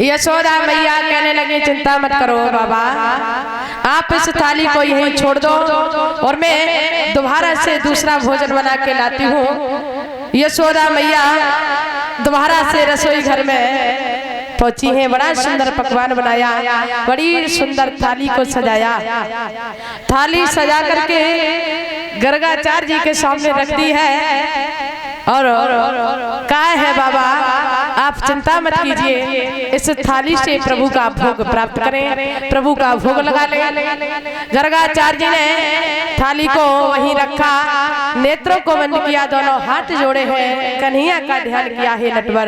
यशोदा मैया कहने लगी चिंता मत करो बाबा, आप इस थाली को यहीं छोड़ दो और मैं दोबारा से दूसरा भोजन बना के लाती हूँ। यशोदा मैया दोबारा से रसोई घर में पहुंची हैं। बड़ा सुंदर पकवान बनाया, बड़ी सुंदर थाली को सजाया। थाली सजा करके गर्गाचार्य जी के सामने रख दी है और कहा है बाबा आप चिंता मत कीजिए, इस थाली से प्रभु का भोग प्राप्त करें, प्रभु का भोग लगा लें। गर्गाचार्य जी ने थाली को वहीं रखा, नेत्रों को बंद किया, दोनों हाथ जोड़े हैं, कन्हैया का ध्यान किया। हे नटवर,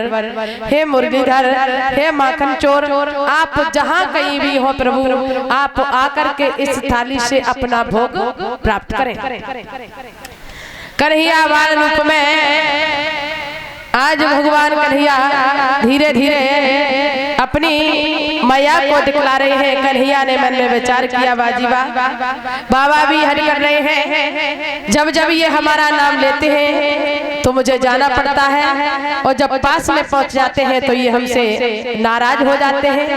हे मुरलीधर, हे माखन चोर, आप जहाँ कहीं भी हो प्रभु, आप आकर के इस थाली से अपना भोग प्राप्त करें। कन्हैया बाल रूप में आज भगवान कन्हैया धीरे धीरे अपनी मैया को दिखला रहे हैं। कन्हैया ने मन में विचार किया बाजीबा, बाबा भी हरि कर रहे हैं, जब जब ये हमारा नाम लेते हैं तो मुझे जाना पड़ता है और जब पास में पहुंच जाते हैं तो ये हमसे नाराज हो जाते हैं।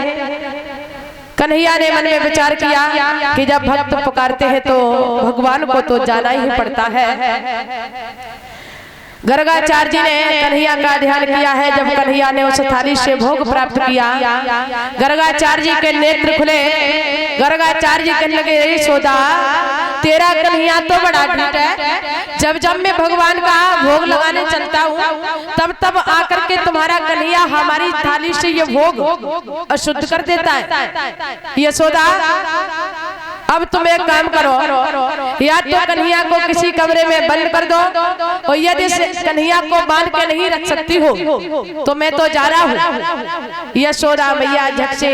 कन्हैया ने मन में विचार किया कि जब भक्त पुकारते हैं तो भगवान को तो जाना ही पड़ता है। गर्गाचार्य जी ने कन्हैया का ध्यान किया है। जब कन्हैया ने उस थाली से भोग प्राप्त किया, गर्गाचार्य जी के नेत्र खुले। गर्गाचार्य जी कहने लगे यशोदा तेरा कन्हैया तो बड़ा ढीठ है, जब जब मैं भगवान का भोग लगाने चलता हूँ तब तब आकर के तुम्हारा कन्हैया हमारी थाली से ये भोग अशुद्ध कर देता है। यशोदा अब तुम एक काम करो, या तो कन्हैया को किसी कमरे में बंद कर दो और यदि कन्हैया को बांध के नहीं रख सकती हो तो मैं तो जा रहा हूँ। यशोदा मैया झट से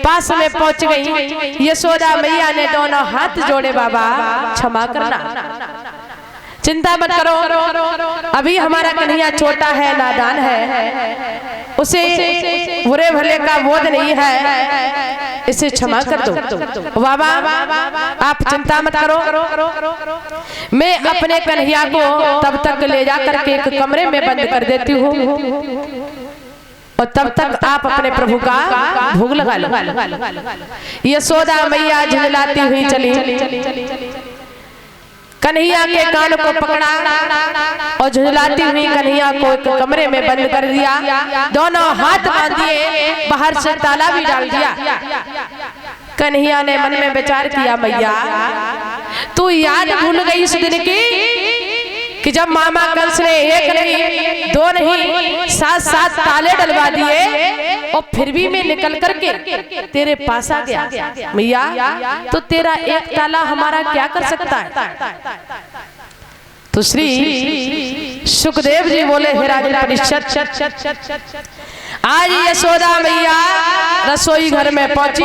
पास में पहुंच गई। यशोदा मैया ने दोनों हाथ जोड़े, बाबा क्षमा करना, चिंता मत करो, अभी हमारा कन्हैया छोटा है, नादान है, उसे बुरे भले का बोध नहीं है, इसे क्षमा कर दो। बाबा आप चिंता मत करो, मैं अपने कन्हैया को तब तक ले जा करके एक कमरे में बंद कर देती हूँ और तब तक आप अपने प्रभु का भोग लगा लो। यशोदा मैया झुलाती हुई चली, कन्हैया के कान को पकड़ा और झुलाती हुई कन्हैया को एक कमरे में बंद कर दिया, दोनों हाथ बांध दिए, बाहर से ताला भी डाल दिया। कन्हैया ने मन में विचार किया, मैया तू याद भूल गई इस दिन की कि जब मामा कंस ने एक नहीं दो नहीं सात सात ताले डलवा दिए और फिर भी मैं निकल करके तेरे पास आ गया। मैया तो तेरा एक ताला हमारा क्या कर सकता है? तो श्री सुखदेव जी बोले, हे राजन परीक्षित, आज यशोदा मैया रसोई घर में पहुंची,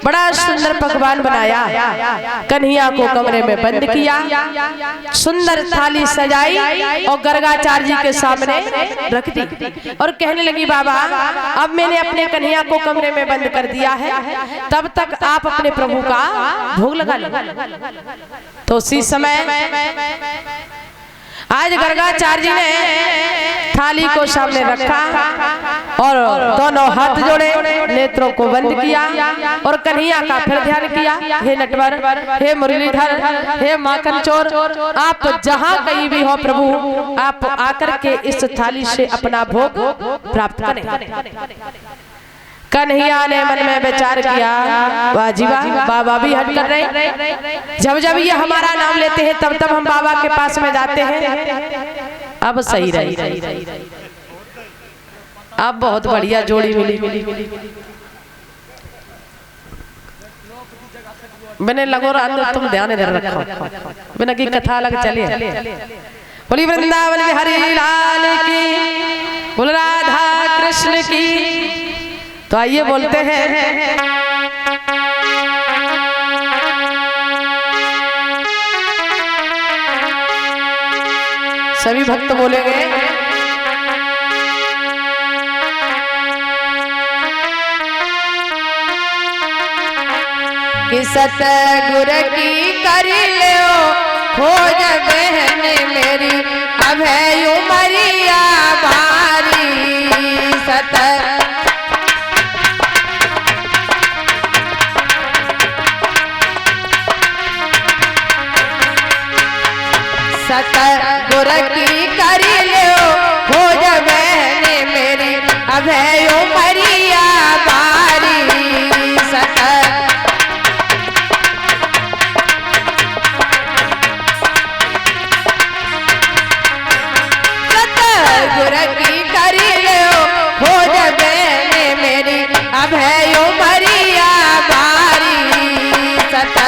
बड़ा सुंदर पकवान बनाया, कन्हैया को कमरे में बंद किया, सुंदर थाली सजाई और गर्गाचार्य जी के सामने रख दी और कहने लगी, बाबा अब मैंने अपने कन्हैया को कमरे में बंद कर दिया है, तब तक आप अपने प्रभु का भोग लगा लो। तो उसी समय आज गर्गाचार्य जी ने थाली को सामने रखा और दोनों हाथ जोड़े, नेत्रों को बंद किया और कन्हैया का फिर ध्यान किया। हे नटवर, हे मुरलीधर, हे माखन चोर, आप जहाँ कहीं भी हो प्रभु, आप आकर के इस थाली से अपना भोग प्राप्त करें। कन्हैया ने मन में विचार किया, वाजीबा बाबा भी हट कर रहे, जब जब ये हमारा नाम लेते हैं तब तब हम बाबा के पास में जाते हैं। अब सही रही, अब बहुत बढ़िया जोड़ी मिली। मैंने लगो रात तुम ध्यान इधर रखो, बिना की कथा अलग चले। बोली वृंदावन बिहारी लाल की, बोल राधा कृष्ण की। तो आइए बोलते हैं, सभी भक्त बोलेंगे, कि सतगुर की कर लो खोज बहन मेरी, अब है उमरिया बारी। सत अभय उमरिया बारी सत गुर की करी लो हो जबे मेरी अभय उमरिया बारी सत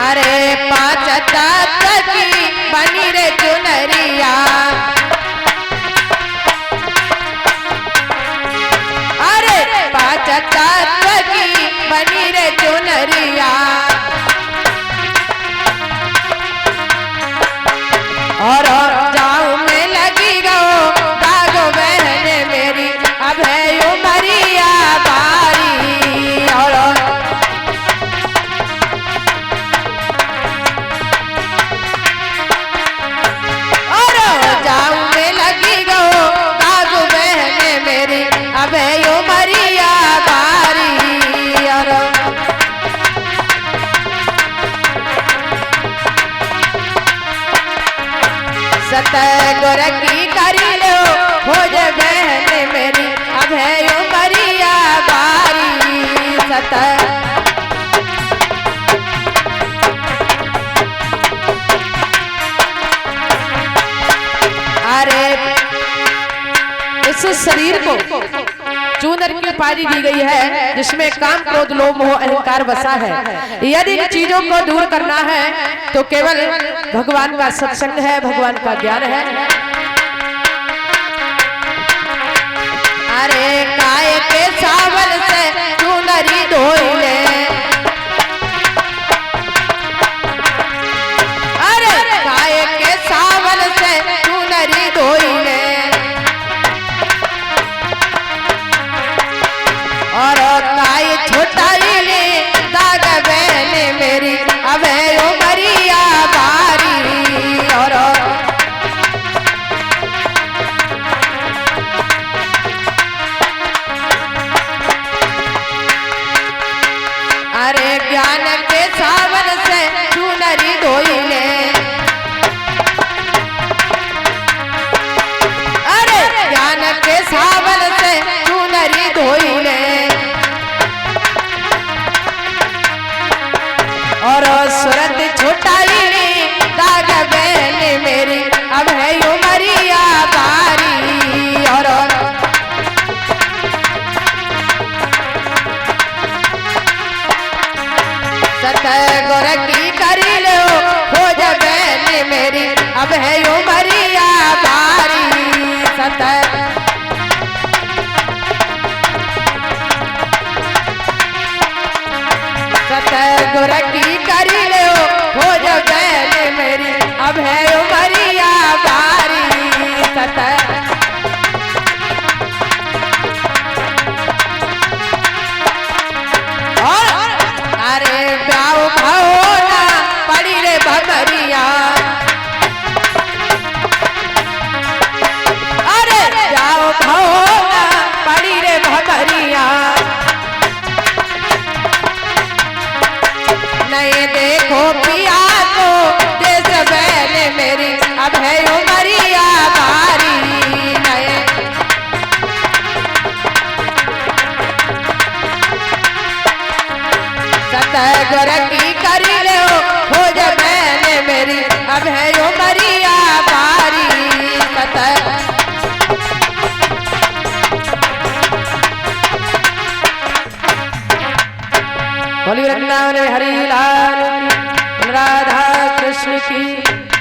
अरे पांच तत्व की बनी रे चुनरिया अरे पांच तत्व की बनी रे चुनरिया और जाऊं में लगी गो दागो बहने मेरी अभय उमरिया बारी और जाऊं में लगी गो दागो बहने मेरी अभय उमरिया बारी और सत गुर की करी लो हो जे बहन मेरी अभय उमरिया बारी सत अरे इस शरीर को चूनर की उपाधि दी गई है जिसमें काम क्रोध लोभ मोह अहंकार बसा है। यदि इन चीजों को दूर करना है तो केवल भगवान का सत्संग है, भगवान का ज्ञान है। अरे काय के सावन से चूनरी धोई ले अरे काय के सावन से चूनरी धोई ले और काय छोटाई ले दाग बहने मेरी अभय उमरिया बारी और अरे ज्ञान के सावन से चूनरी धोई ले अरे ज्ञान के सावन से चूनरी धोई ले और सूरत छोटाई ले दाग बहने मेरी अभय उमरिया बारी और सत गुर की करी लो हो जा बहने मेरी अभय उमरिया बारी सत गुर की करी लो हो जा बहने मेरी अभय उमरिया बारी सत अरे ब्याह भाओ ना पड़ी रे भमरिया अरे ब्याह भाओ ना पड़ी रे भमरिया नहीं देखो पिया को देश बहने मेरी अभय उमरिया बारी नए सत गुर की करी लो हो जा बहने मेरी अभय उमरिया बारी सत बोली वृंदावन हरि लाल राधा कृष्ण की